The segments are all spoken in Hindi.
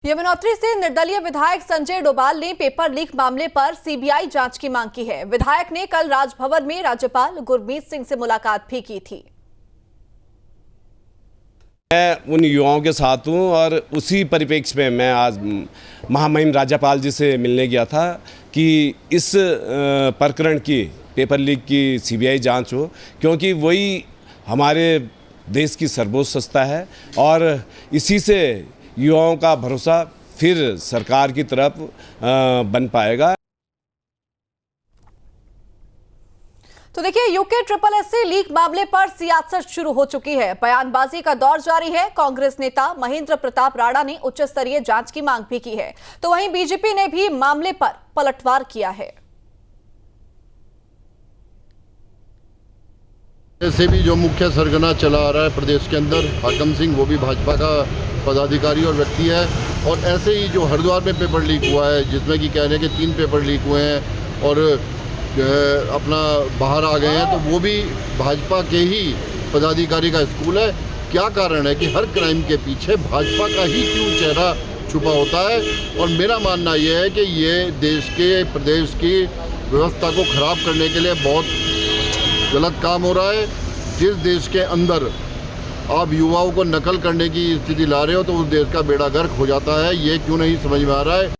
यमुनोत्री से निर्दलीय विधायक संजय डोभाल ने पेपर लीक मामले पर सीबीआई जांच की मांग की है। विधायक ने कल राजभवन में राज्यपाल गुरमीत सिंह से मुलाकात भी की थी। मैं उन युवाओं के साथ हूं और उसी परिप्रेक्ष्य में मैं आज महामहिम राज्यपाल जी से मिलने गया था कि इस प्रकरण की पेपर लीक की सीबीआई जांच हो, क्योंकि वही हमारे देश की सर्वोच्च संस्था है और इसी से युवाओं का भरोसा फिर सरकार की तरफ बन पाएगा। तो देखिए, यूके SSS लीक मामले पर सियासत शुरू हो चुकी है। बयानबाजी का दौर जारी है। कांग्रेस नेता महेंद्र प्रताप राणा ने उच्च स्तरीय जांच की मांग भी की है, तो वहीं बीजेपी ने भी मामले पर पलटवार किया है। ऐसे भी जो मुख्य सरगना चला आ रहा है प्रदेश के अंदर, हाकम सिंह, वो भी भाजपा का पदाधिकारी और व्यक्ति है। और ऐसे ही जो हरिद्वार में पेपर लीक हुआ है, जिसमें कि कह रहे हैं कि 3 पेपर लीक हुए हैं और अपना बाहर आ गए हैं, तो वो भी भाजपा के ही पदाधिकारी का स्कूल है। क्या कारण है कि हर क्राइम के पीछे भाजपा का ही क्यों चेहरा छुपा होता है? और मेरा मानना ये है कि ये देश के, प्रदेश की व्यवस्था को ख़राब करने के लिए बहुत गलत काम हो रहा है। जिस देश के अंदर आप युवाओं को नकल करने की स्थिति ला रहे हो, तो उस देश का बेड़ा गर्क हो जाता है। ये क्यों नहीं समझ में आ रहा है?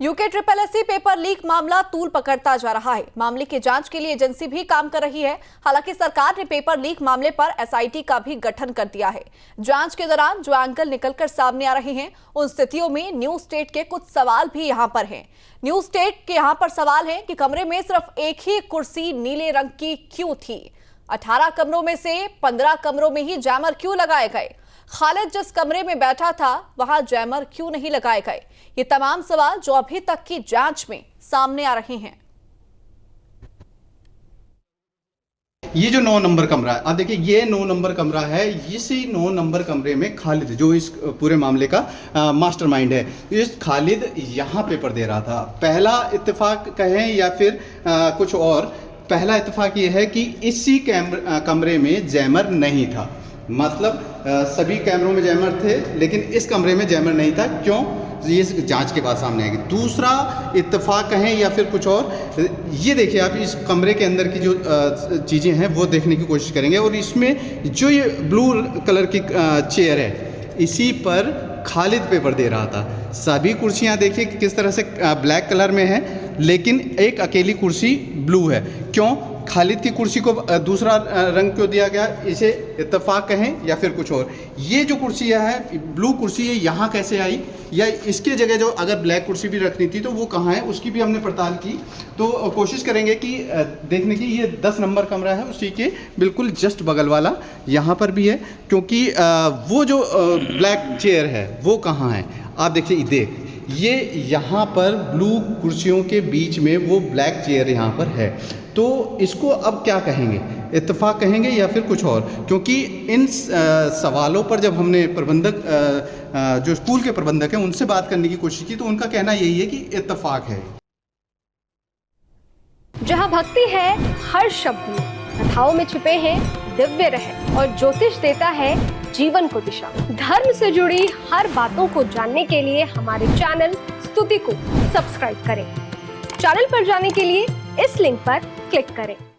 यूके SSS पेपर लीक मामला तूल पकड़ता जा रहा है। मामले की जांच के लिए एजेंसी भी काम कर रही है। हालांकि सरकार ने पेपर लीक मामले पर SIT का भी गठन कर दिया है। जांच के दौरान जो एंगल निकलकर सामने आ रहे हैं, उन स्थितियों में न्यू स्टेट के कुछ सवाल भी यहां पर हैं। न्यू स्टेट के यहां पर सवाल है कि कमरे में सिर्फ एक ही कुर्सी नीले रंग की क्यों थी? 18 कमरों में से 15 कमरों में ही जैमर क्यों लगाए गए? खालिद जिस कमरे में बैठा था, वहां जैमर क्यों नहीं लगाए गए? ये तमाम सवाल जो अभी तक की जांच में सामने आ रहे हैं। ये जो 9 नंबर कमरा है, आप देखिए, ये 9 नंबर कमरा है। इसी 9 नंबर कमरे में खालिद, जो इस पूरे मामले का मास्टरमाइंड है, इस खालिद यहाँ पेपर दे रहा था। पहला इत्तेफाक कहें या फिर कुछ और, पहला इत्तेफाक ये है कि इसी कमरे में जैमर नहीं था। मतलब सभी कैमरों में जैमर थे, लेकिन इस कमरे में जैमर नहीं था। क्यों? ये जांच के बाद सामने आएगी। दूसरा इत्तेफाक कहें या फिर कुछ और, ये देखिए आप, इस कमरे के अंदर की जो चीज़ें हैं वो देखने की कोशिश करेंगे। और इसमें जो ये ब्लू कलर की चेयर है, इसी पर खालिद पेपर दे रहा था। सभी कुर्सियां देखिए किस तरह से ब्लैक कलर में है, लेकिन एक अकेली कुर्सी ब्लू है। क्यों? खालिद की कुर्सी को दूसरा रंग क्यों दिया गया? इसे इत्तेफाक कहें या फिर कुछ और। ये जो कुर्सी है, ब्लू कुर्सी, ये यहाँ कैसे आई, या इसके जगह जो अगर ब्लैक कुर्सी भी रखनी थी तो वो कहाँ है, उसकी भी हमने पड़ताल की। तो कोशिश करेंगे कि देखने की, ये 10 नंबर कमरा है, उसी के बिल्कुल जस्ट बगल वाला यहाँ पर भी है। क्योंकि वो जो ब्लैक चेयर है वो कहाँ है, आप देखिए, ये यहाँ पर ब्लू कुर्सियों के बीच में वो ब्लैक चेयर यहाँ पर है। तो इसको अब क्या कहेंगे, इत्तेफाक कहेंगे या फिर कुछ और? क्योंकि इन सवालों पर जब हमने प्रबंधक, जो स्कूल के प्रबंधक हैं, उनसे बात करने की कोशिश की, तो उनका कहना यही है कि इत्तेफाक है। जहाँ भक्ति है हर शब्द में, कथाओं में छुपे हैं दिव्य रहस्य, और ज्योतिष देता है जीवन को दिशा। धर्म से जुड़ी हर बातों को जानने के लिए हमारे चैनल स्तुति को सब्सक्राइब करें। चैनल पर जाने के लिए इस लिंक पर क्लिक करें।